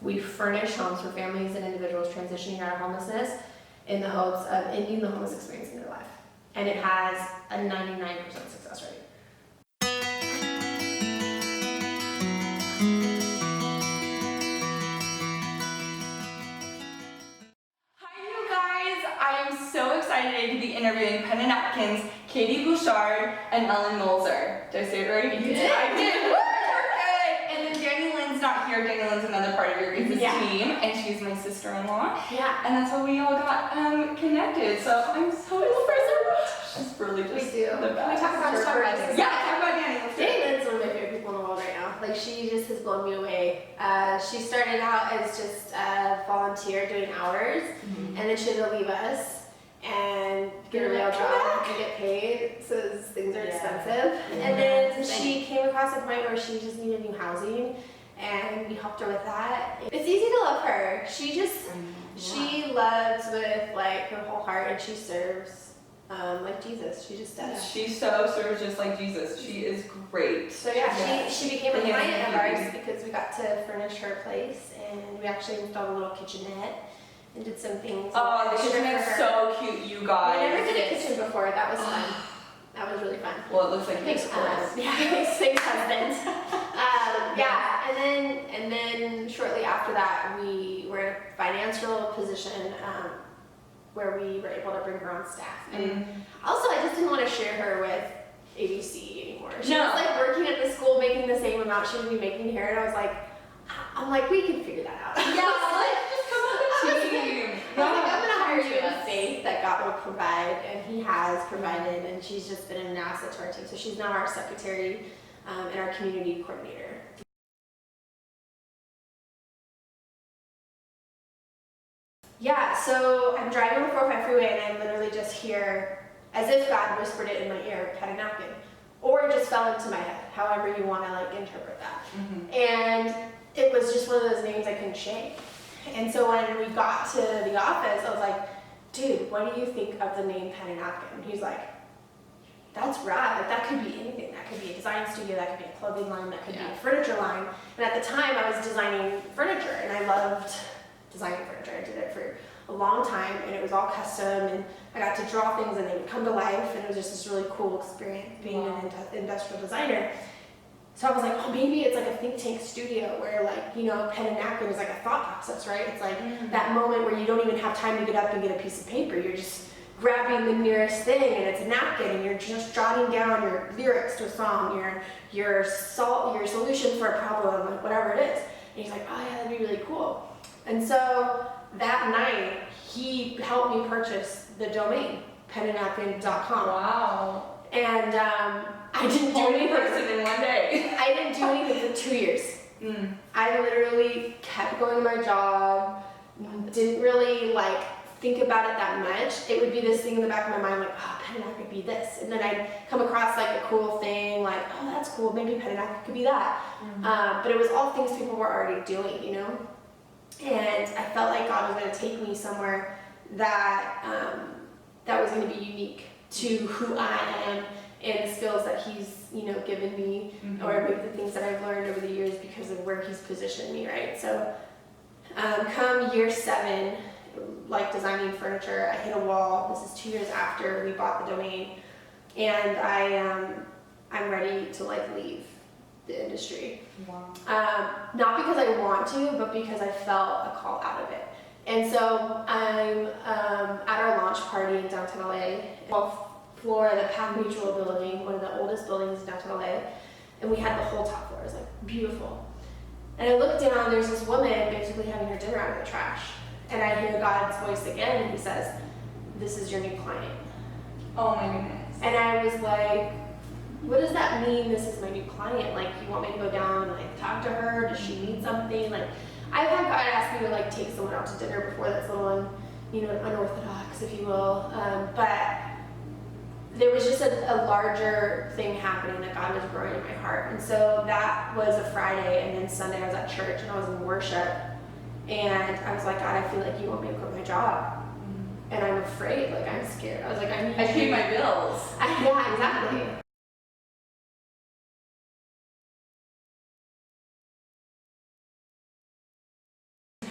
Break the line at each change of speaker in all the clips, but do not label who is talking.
We furnish homes for families and individuals transitioning out of homelessness in the hopes of ending the homeless experience in their life. And it has a 99% success rate.
I am so excited to be interviewing Pen and Napkin's Catie and Ellen. Did I say it right?
You did.
I did. Perfect. And then Danielle Lynn's not here. Danielle Lynn's another part of your guys' team, and she's my sister-in-law.
Yeah.
And that's how we all got connected. So I'm so excited. She's really just the best.
Can we talk about this?
Yeah, talk about Danielle.
Danielle is one of my favorite people in the world right now. Like, she just has blown me away. She started out as just a volunteer doing hours, and then she had to leave us and get a real job and get paid, so things are expensive. And then she came across a point where she just needed new housing, and we helped her with that. It's easy to love her. She just, she loves with like her whole heart, and she serves like Jesus. She just does.
She so serves just like Jesus. She is great.
So yeah, she became a client of ours because we got to furnish her place, and we actually installed a little kitchenette and did some things.
Oh, the kitchenette's so cute, you guys.
We never did a kitchen before. That was fun. That was really fun.
Well, it looks like
thanks, thanks, husband. And then shortly after that, we were in a financial position where we were able to bring her on staff. And also, I just didn't want to share her with ABC anymore. She was like working at the school, making the same amount she would be making here, and I was like, we can figure that out. I'm gonna hire you in faith that God will provide, and He has provided, and she's just been an asset to our team. So she's now our secretary and our community coordinator. Yeah, so I'm driving on the 405 freeway, and I literally just hear, as if God whispered it in my ear, Pen and Napkin, or it just fell into my head, however you want to like interpret that. And it was just one of those names I couldn't shake. And so when we got to the office, I was like, dude, what do you think of the name Pen and Napkin? And he's like, that's rad. Like, that could be anything. That could be a design studio, that could be a clothing line, that could be a furniture line. And at the time, I was designing furniture, and I loved designing furniture. I did it for a long time, and it was all custom, and I got to draw things, and they would come to life, and it was just this really cool experience being an industrial designer. So I was like, oh, maybe it's like a think tank studio where, like, you know, Pen and Napkin is like a thought process, right? It's like that moment where you don't even have time to get up and get a piece of paper. You're just grabbing the nearest thing, and it's a napkin, and you're just jotting down your lyrics to a song, your solution for a problem, like whatever it is. And he's like, oh yeah, that'd be really cool. And so that night, he helped me purchase the domain, penandnapkin.com.
Wow.
And I didn't do anything
in one day.
I didn't do anything for 2 years. I literally kept going to my job, didn't really like think about it that much. It would be this thing in the back of my mind, like, oh, Pen and Napkin could be this. And then I'd come across like a cool thing, like, oh, that's cool, maybe Pen and Napkin could be that. But it was all things people were already doing, you know? And I felt like God was going to take me somewhere that that was going to be unique to who I am and the skills that He's, you know, given me, or maybe the things that I've learned over the years because of where He's positioned me, right? So come year 7, like designing furniture, I hit a wall. This is 2 years after we bought the domain, and I'm ready to like leave the industry. Not because I want to, but because I felt a call out of it. And so I'm at our launch party in downtown LA, 12th floor of the Path Mutual building, one of the oldest buildings in downtown LA, and we had the whole top floor. It was like beautiful. And I looked down, there's this woman basically having her dinner out of the trash. And I hear God's voice again, and He says, this is your new client.
Oh my goodness.
And I was like, what does that mean, this is my new client? Like, you want me to go down and like talk to her? Does she need something? Like, I've had God ask me to like take someone out to dinner before. That's a little, unorthodox, if you will. But there was just a larger thing happening that God was growing in my heart. And so that was a Friday, and then Sunday I was at church and I was in worship. And I was like, God, I feel like you want me to quit my job. And I'm afraid, like I'm scared. I was like, I
pay my bills.
Yeah, exactly.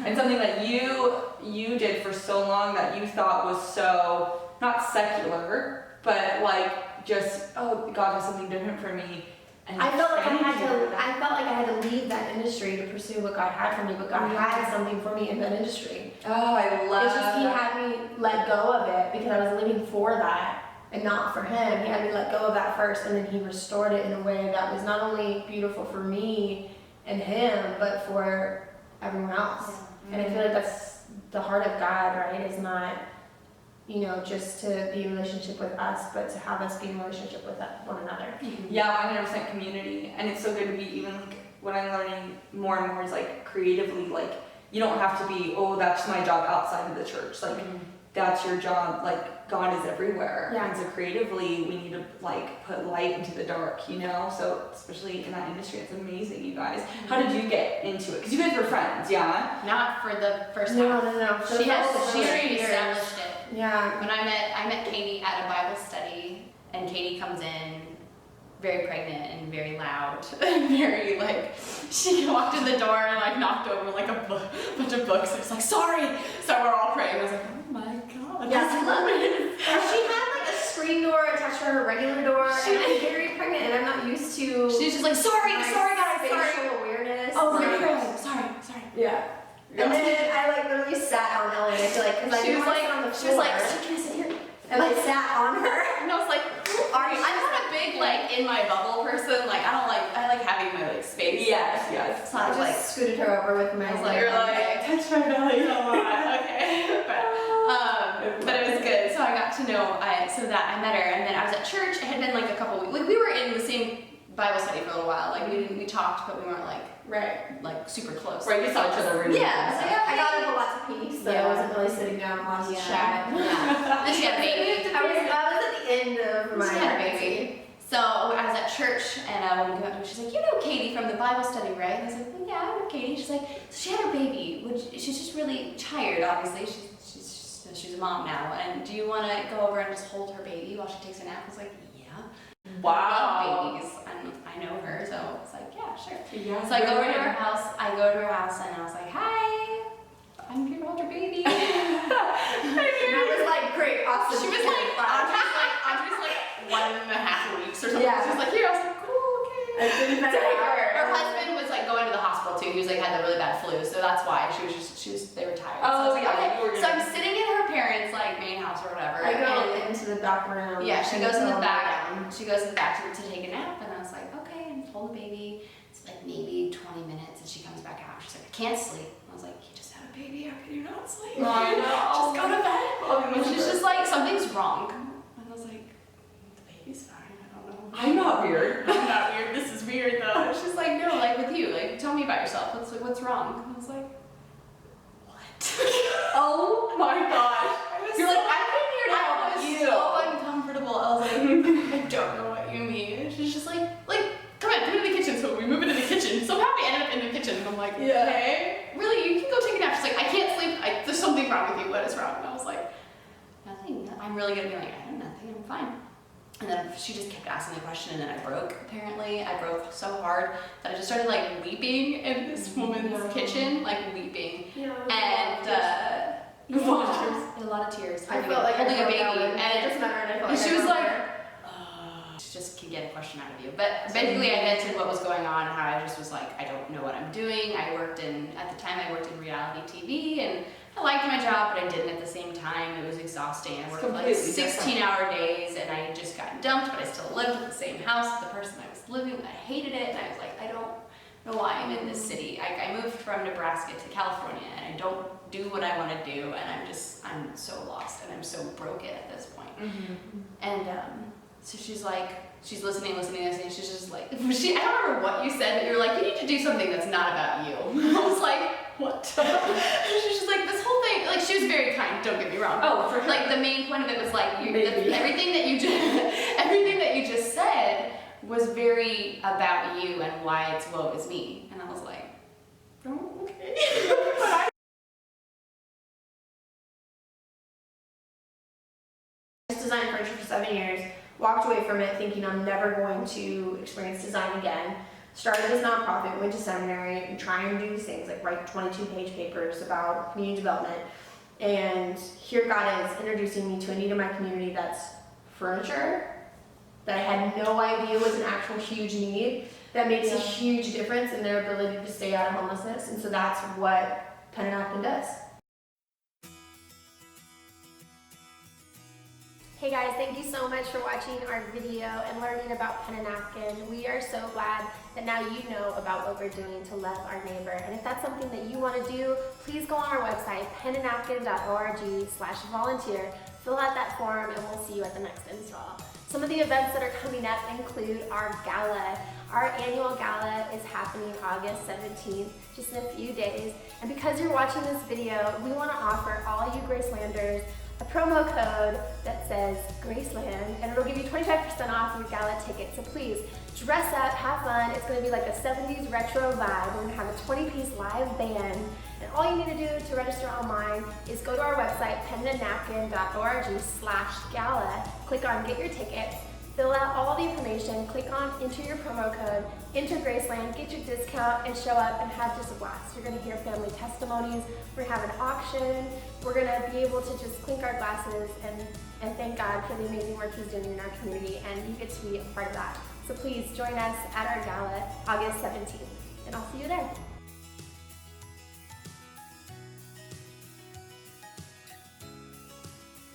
and something that you did for so long that you thought was so not secular, but like just, oh, God has something different for me. And
I felt like I
that.
felt like I had to leave that industry to pursue what God had for me, but God had something for me in that industry.
Oh, I love
It's just He
that.
had me let go of it because I was living for that and not for Him. He had me let go of that first, and then He restored it in a way that was not only beautiful for me and Him, but for everyone else. And I feel like that's the heart of God, right? Is not, you know, just to be in relationship with us, but to have us be in relationship with one another.
Yeah, 100% community. And it's so good to be, even like what I'm learning more and more is like creatively, like you don't have to be, oh, that's my job outside of the church. Like that's your job. Like God is everywhere.
Yeah.
And so creatively we need to like put light into the dark, you know? So especially in that industry, it's amazing, you guys. How did you get into it? Because you guys were friends, yeah?
Not for the first time.
No.
She already established it.
Yeah.
When I met Catie at a Bible study, and Catie comes in very pregnant and very loud and very like, she walked in the door and like knocked over like a bunch of books. I was like, sorry. So we're all praying. I was like, oh my God.
Yeah, I love it. She had like a screen door attached to her regular door, and I'm very pregnant, and I'm not used to.
She's just like, sorry guys,
spatial
sorry.
awareness.
Oh,
Like,
right. Sorry.
Yeah. And then I like literally sat on Ellen. I feel like because I
She
didn't
was
want to
like,
sit on the
she
floor.
was like, so can I sit here?
And I sat on her.
And I was like, are you? I'm not a big like in my bubble person. Like I like having my like space.
Yes.
So
I
I was
just
like,
scooted her over with my.
I was like,
You're like, touch my belly.
okay. But it was good. So I got to know, so that I met her, and then I was at church. It had been like a couple weeks. Like we were in the same Bible study for a little while. Like we talked, but we weren't like super close.
Right, you saw each other really
Yeah.
well.
So yeah,
I got up a lot to pee, so I wasn't really sitting down lots to chat.
Yeah. Then she had a baby.
I was at the end of my
She had a
pregnancy.
baby. So I was at church, and a woman came up to me. She's like, "You know Catie from the Bible study, right?" And I was like, "Well, yeah, I know Catie." She's like, "So she had her baby. She's just really tired. Obviously, she's a mom now. And do you want to go over and just hold her baby while she takes a nap?" I was like, "Yeah."
Wow.
I love babies. I know her, so it's like, yeah, sure.
Yeah,
So I go over to her house. and I was like, "Hi, I'm here to hold your baby."
And I was like, great, awesome.
She was like, Audrey's like 1.5 weeks or something.
Yeah.
She was like, here. I was like, cool, okay.
I didn't know.
Her husband was like going to the hospital too. He was like had the really bad flu, so that's why they were tired. So I was like, okay. So I'm sitting in her parents' like main house or whatever.
I go
and
into the back room.
yeah, she
and
goes in the
go
back.
down.
She goes in the back to take a nap, and I was like, okay, and hold the baby. It's like maybe 20 minutes, and she comes back out. She's like, I can't sleep. I was like, you just had a baby. How can you not sleep?
I know.
Just go to bed. And she's just like, something's wrong. And I was like, the baby's fine. I don't know.
I'm not weird.
I'm not weird. This is weird though. She's like, no, like with you. Like, tell me about yourself. What's wrong? And I was like, what?
Oh my gosh. You're like, I'm in here to help
I was
you.
so uncomfortable. I was like, I don't know what you mean. And she's just like, come on, come into the kitchen. So we move into the kitchen. Somehow we ended up in the kitchen. And I'm like,
Yeah.
okay, really? You can go take a nap. She's like, I can't sleep. There's something wrong with you. What is wrong? And I was like, nothing. I'm really gonna be like, I have nothing. I'm fine. And then she just kept asking the question, and then I broke. Apparently, I broke so hard that I just started like weeping in this woman's kitchen, like weeping,
Yeah,
and
a lot of tears.
a lot of tears.
I felt like
holding
I
a
broke
baby,
down,
and
it doesn't matter. And I felt
and
like
she
I
was
broke
like,
her.
she just can get a question out of you. But basically, I mentioned what was going on, how I just was like, I don't know what I'm doing. At the time, I worked in reality TV, and I liked my job, but I didn't at the same time. It was exhausting. I worked like 16-hour days, and I just got dumped, but I still lived in the same house with the person I was living with. I hated it, and I was like, I don't know why I'm in this city. I moved from Nebraska to California, and I don't do what I want to do, and I'm so lost, and I'm so broken at this point. And so she's like, she's listening. She's just like, I don't remember what you said, but you were like, you need to do something that's not about you. I was like, what? She's just like, this whole thing, like, she was very kind, don't get me wrong.
Oh, for sure.
Like, the main point of it was like, everything that you just said was very about you and why it's woe is me. And I was like, oh, okay. But I
designed furniture for 7 years, walked away from it thinking I'm never going to experience design again. started this nonprofit, went to seminary, and trying to do these things like write 22-page papers about community development. And here God is introducing me to a need in my community that's furniture that I had no idea was an actual huge need that makes a huge difference in their ability to stay out of homelessness. And so that's what Pen and Napkin does. Hey guys, thank you so much for watching our video and learning about Pen and Napkin. We are so glad that now you know about what we're doing to love our neighbor. And if that's something that you want to do, please go on our website, penandnapkin.org/volunteer. Fill out that form and we'll see you at the next install. Some of the events that are coming up include our gala. Our annual gala is happening August 17th, just in a few days. And because you're watching this video, we want to offer all you Gracelanders a promo code that says Graceland, and it'll give you 25% off your gala ticket. So please dress up, have fun. It's going to be like a 70s retro vibe. We're going to have a 20-piece live band. And all you need to do to register online is go to our website, penandnapkin.org/gala, click on Get Your Tickets, fill out all the information, click on Enter Your Promo Code, enter Graceland, get your discount, and show up and have just a blast. You're going to hear family testimonies, we're going to have an auction, we're going to be able to just clink our glasses and thank God for the amazing work He's doing in our community, and you get to be a part of that. So please join us at our gala August 17th, and I'll see you there.